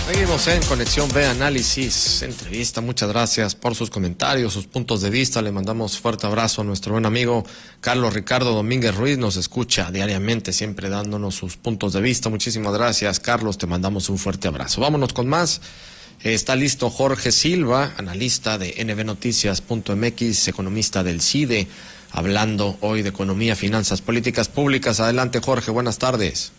Seguimos en Conexión B Análisis, entrevista. Muchas gracias por sus comentarios, sus puntos de vista. Le mandamos fuerte abrazo a nuestro buen amigo Carlos Ricardo Domínguez Ruiz. Nos escucha diariamente, siempre dándonos sus puntos de vista. Muchísimas gracias, Carlos. Te mandamos un fuerte abrazo. Vámonos con más. Está listo Jorge Silva, analista de nbnoticias.mx, economista del CIDE, hablando hoy de economía, finanzas, políticas públicas. Adelante, Jorge. Buenas tardes.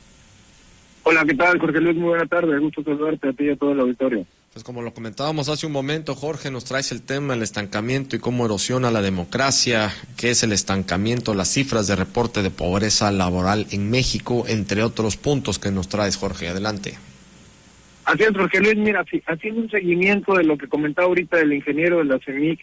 Hola, ¿qué tal, Jorge Luis? Muy buena tarde, gusto saludarte a ti y a todo el auditorio. Pues como lo comentábamos hace un momento, Jorge, nos traes el tema del estancamiento y cómo erosiona la democracia, qué es el estancamiento, las cifras de reporte de pobreza laboral en México, entre otros puntos que nos traes, Jorge. Adelante. Así es, Jorge Luis, mira, haciendo un seguimiento de lo que comentaba ahorita el ingeniero de la CEMIC,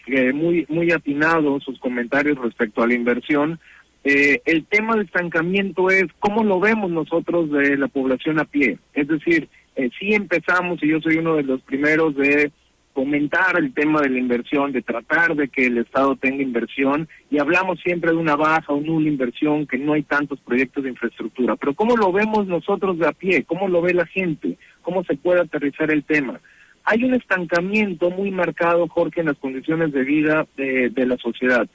muy atinado sus comentarios respecto a la inversión. El tema de estancamiento es cómo lo vemos nosotros de la población a pie. Es decir, sí empezamos, y yo soy uno de los primeros de comentar el tema de la inversión, de tratar de que el Estado tenga inversión, y hablamos siempre de una baja o nula inversión, que no hay tantos proyectos de infraestructura. Pero ¿cómo lo vemos nosotros de a pie? ¿Cómo lo ve la gente? ¿Cómo se puede aterrizar el tema? Hay un estancamiento muy marcado, Jorge, en las condiciones de vida de la sociedad.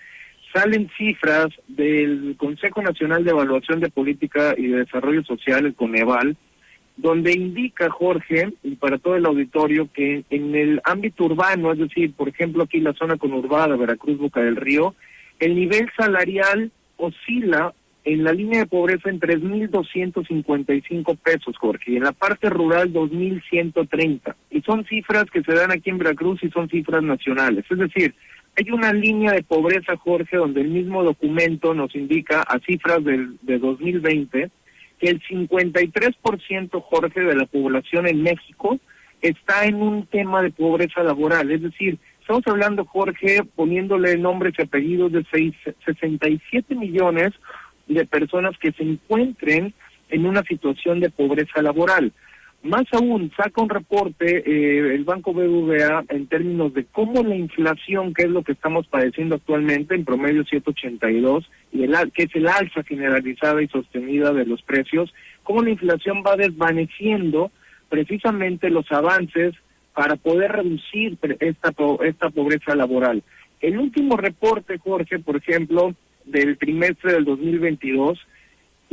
Salen cifras del Consejo Nacional de Evaluación de Política y de Desarrollo Social, el Coneval, donde indica, Jorge, y para todo el auditorio, que en el ámbito urbano, es decir, por ejemplo, aquí la zona conurbada, Veracruz, Boca del Río, el nivel salarial oscila en la línea de pobreza en 3,255 pesos, Jorge, y en la parte rural 2,130. Y son cifras que se dan aquí en Veracruz y son cifras nacionales. Es decir, hay una línea de pobreza, Jorge, donde el mismo documento nos indica a cifras de 2020 que el 53%, Jorge, de la población en México está en un tema de pobreza laboral. Es decir, estamos hablando, Jorge, poniéndole nombres y apellidos de 67 millones de personas que se encuentren en una situación de pobreza laboral. Más aún, saca un reporte el Banco BBVA en términos de cómo la inflación, que es lo que estamos padeciendo actualmente, en promedio 7.82, que es el alza generalizada y sostenida de los precios, cómo la inflación va desvaneciendo precisamente los avances para poder reducir esta pobreza laboral. El último reporte, Jorge, por ejemplo, del trimestre del 2022,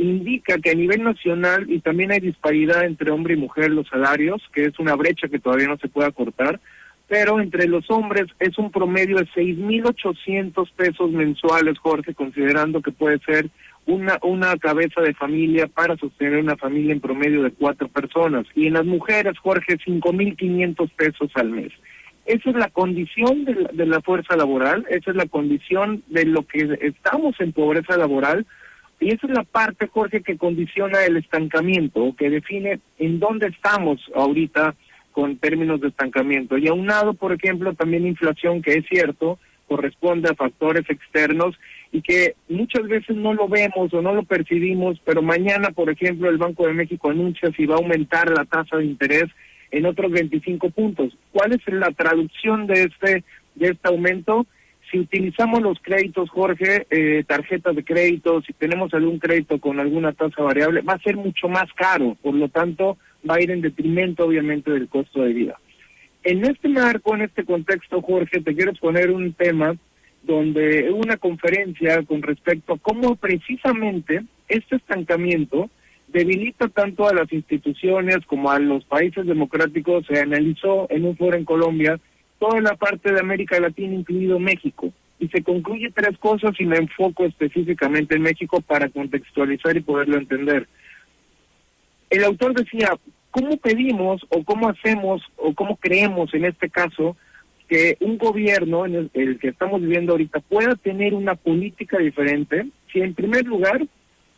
indica que a nivel nacional, y también hay disparidad entre hombre y mujer los salarios, que es una brecha que todavía no se puede acortar, pero entre los hombres es un promedio de 6,800 pesos mensuales, Jorge, considerando que puede ser una cabeza de familia para sostener una familia en promedio de 4 personas. Y en las mujeres, Jorge, 5,500 pesos al mes. Esa es la condición de la fuerza laboral, esa es la condición de lo que estamos en pobreza laboral. Y esa es la parte, Jorge, que condiciona el estancamiento, o que define en dónde estamos ahorita con términos de estancamiento. Y aunado, por ejemplo, también inflación, que es cierto, corresponde a factores externos y que muchas veces no lo vemos o no lo percibimos, pero mañana, por ejemplo, el Banco de México anuncia si va a aumentar la tasa de interés en otros 25 puntos. ¿Cuál es la traducción de este aumento? Si utilizamos los créditos, Jorge, tarjetas de crédito, si tenemos algún crédito con alguna tasa variable, va a ser mucho más caro, por lo tanto va a ir en detrimento obviamente del costo de vida. En este marco, en este contexto, Jorge, te quiero exponer un tema donde hubo una conferencia con respecto a cómo precisamente este estancamiento debilita tanto a las instituciones como a los países democráticos. Se analizó en un foro en Colombia toda la parte de América Latina, incluido México, y se concluye 3 cosas y me enfoco específicamente en México para contextualizar y poderlo entender. El autor decía, ¿cómo pedimos o cómo hacemos o cómo creemos en este caso que un gobierno, en el que estamos viviendo ahorita, pueda tener una política diferente si en primer lugar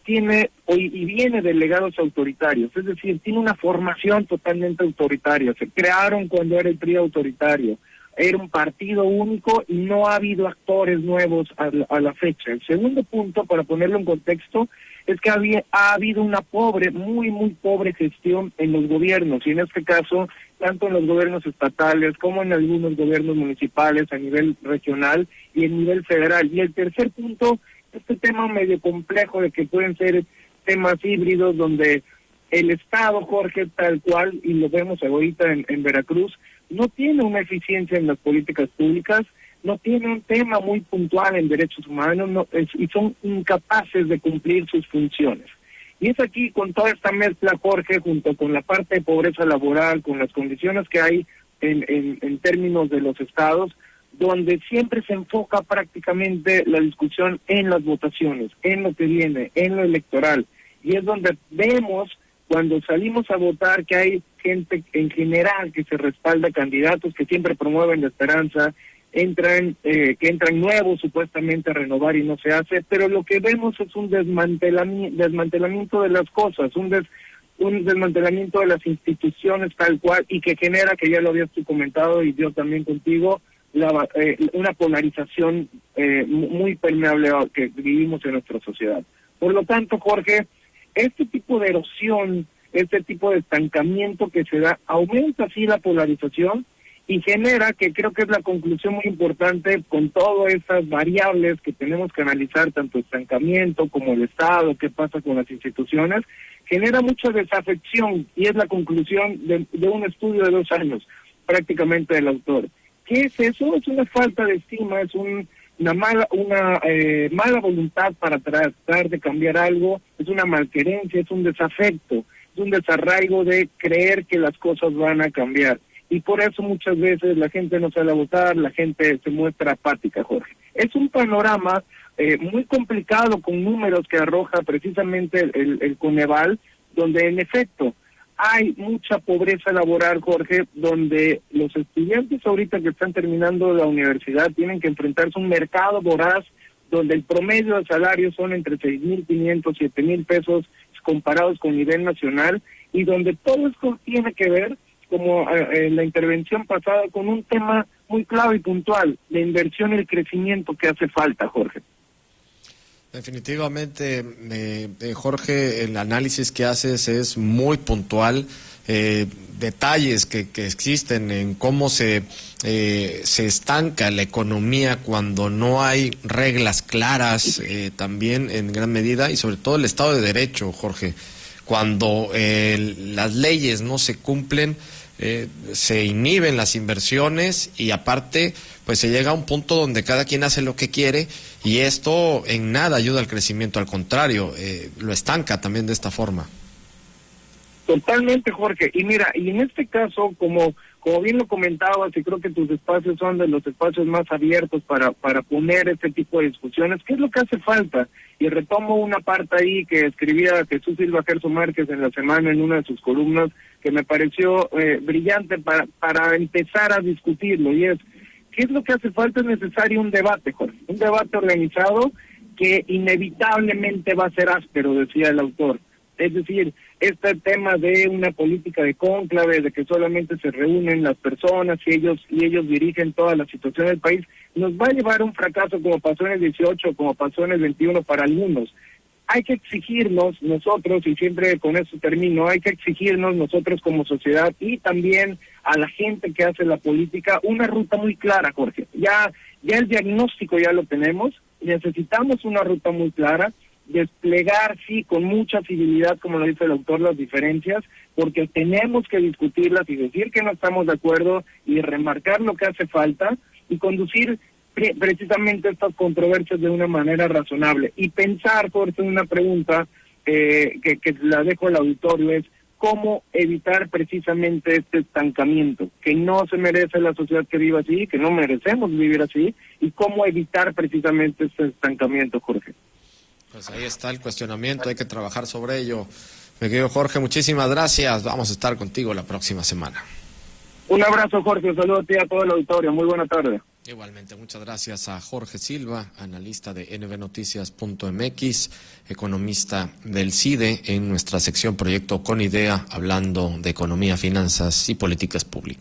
tiene y viene de legados autoritarios? Es decir, tiene una formación totalmente autoritaria. Se crearon cuando era el PRI autoritario. Era un partido único y no ha habido actores nuevos a la fecha. El segundo punto, para ponerlo en contexto, es que ha habido una muy pobre gestión en los gobiernos, y en este caso, tanto en los gobiernos estatales como en algunos gobiernos municipales a nivel regional y a nivel federal. Y el tercer punto, este tema medio complejo de que pueden ser temas híbridos donde El Estado, Jorge, tal cual, y lo vemos ahorita en Veracruz, no tiene una eficiencia en las políticas públicas, no tiene un tema muy puntual en derechos humanos y son incapaces de cumplir sus funciones. Y es aquí, con toda esta mezcla, Jorge, junto con la parte de pobreza laboral, con las condiciones que hay en términos de los estados, donde siempre se enfoca prácticamente la discusión en las votaciones, en lo que viene, en lo electoral. Y es donde vemos, cuando salimos a votar, que hay gente en general que se respalda candidatos que siempre promueven la esperanza, que entran nuevos supuestamente a renovar y no se hace, pero lo que vemos es un desmantelamiento de las cosas, un desmantelamiento de las instituciones tal cual, y que genera, que ya lo habías tú comentado y yo también contigo, una polarización muy permeable que vivimos en nuestra sociedad. Por lo tanto, Jorge, este tipo de erosión, este tipo de estancamiento que se da, aumenta así la polarización y genera, que creo que es la conclusión muy importante, con todas estas variables que tenemos que analizar, tanto estancamiento como el Estado, qué pasa con las instituciones, genera mucha desafección, y es la conclusión de un estudio de 2 años, prácticamente, del autor. ¿Qué es eso? Es una falta de estima, es una mala voluntad para tratar de cambiar algo, es una malquerencia, es un desafecto, es un desarraigo de creer que las cosas van a cambiar. Y por eso muchas veces la gente no sale a votar, la gente se muestra apática, Jorge. Es un panorama muy complicado, con números que arroja precisamente el Coneval, donde en efecto hay mucha pobreza laboral, Jorge, donde los estudiantes ahorita que están terminando la universidad tienen que enfrentarse a un mercado voraz, donde el promedio de salarios son entre 6,500, 7,000 pesos comparados con nivel nacional, y donde todo esto tiene que ver, como en la intervención pasada, con un tema muy clave y puntual, la inversión y el crecimiento que hace falta, Jorge. Definitivamente, Jorge, el análisis que haces es muy puntual. Detalles que existen en cómo se estanca la economía cuando no hay reglas claras, también en gran medida, y sobre todo el Estado de Derecho, Jorge. Cuando las leyes no se cumplen, se inhiben las inversiones, y aparte pues se llega a un punto donde cada quien hace lo que quiere, y esto en nada ayuda al crecimiento, al contrario, lo estanca también de esta forma. Totalmente, Jorge. Y mira, y en este caso, como bien lo comentabas, y creo que tus espacios son de los espacios más abiertos para poner este tipo de discusiones, ¿qué es lo que hace falta? Y retomo una parte ahí que escribía Jesús Silva Gerso Márquez en la semana en una de sus columnas, que me pareció brillante para empezar a discutirlo, y es, ¿qué es lo que hace falta? Es necesario un debate, Jorge, un debate organizado que inevitablemente va a ser áspero, decía el autor. Es decir, este tema de una política de cónclave, de que solamente se reúnen las personas y ellos dirigen toda la situación del país, nos va a llevar a un fracaso, como pasó en el 18, como pasó en el 21 para algunos. Hay que exigirnos nosotros, y siempre con eso termino, hay que exigirnos nosotros como sociedad y también a la gente que hace la política una ruta muy clara, Jorge. Ya el diagnóstico ya lo tenemos, necesitamos una ruta muy clara, desplegar, sí, con mucha civilidad, como lo dice el autor, las diferencias, porque tenemos que discutirlas y decir que no estamos de acuerdo y remarcar lo que hace falta y conducir precisamente estas controversias de una manera razonable. Y pensar, Jorge, una pregunta que la dejo al auditorio, es cómo evitar precisamente este estancamiento, que no se merece la sociedad que vive así, que no merecemos vivir así, y cómo evitar precisamente este estancamiento, Jorge. Pues ahí está el cuestionamiento, hay que trabajar sobre ello. Mi querido Jorge, muchísimas gracias. Vamos a estar contigo la próxima semana. Un abrazo, Jorge. Saludos a ti y a todo el auditorio. Muy buena tarde. Igualmente, muchas gracias a Jorge Silva, analista de nbnoticias.mx, economista del CIDE, en nuestra sección Proyecto con Idea, hablando de economía, finanzas y políticas públicas.